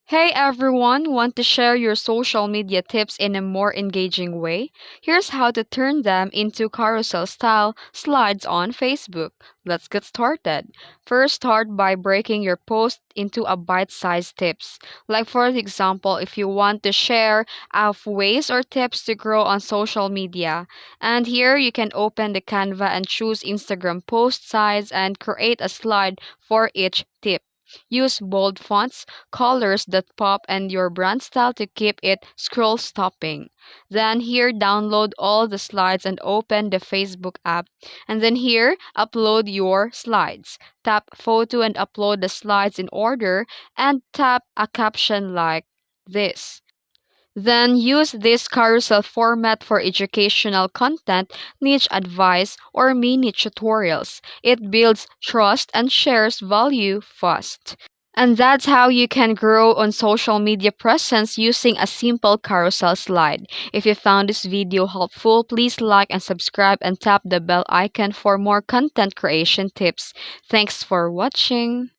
Hey everyone, want to share your social media tips in a more engaging way? Here's how to turn them into carousel style slides on Facebook. Let's get started. First, start by breaking your post into a bite-sized tips. Like for example, if you want to share ways or tips to grow on social media. And here you can open the Canva and choose Instagram post size and create a slide for each tip. Use bold fonts, colors that pop, and your brand style to keep it scroll stopping. Then here, download all the slides and open the Facebook app. And then here, upload your slides. Tap photo and upload the slides in order and tap a caption like this. Then use this carousel format for educational content, niche advice, or mini tutorials. It builds trust and shares value fast. And that's how you can grow on social media presence using a simple carousel slide. If you found this video helpful, please like and subscribe and tap the bell icon for more content creation tips. Thanks for watching.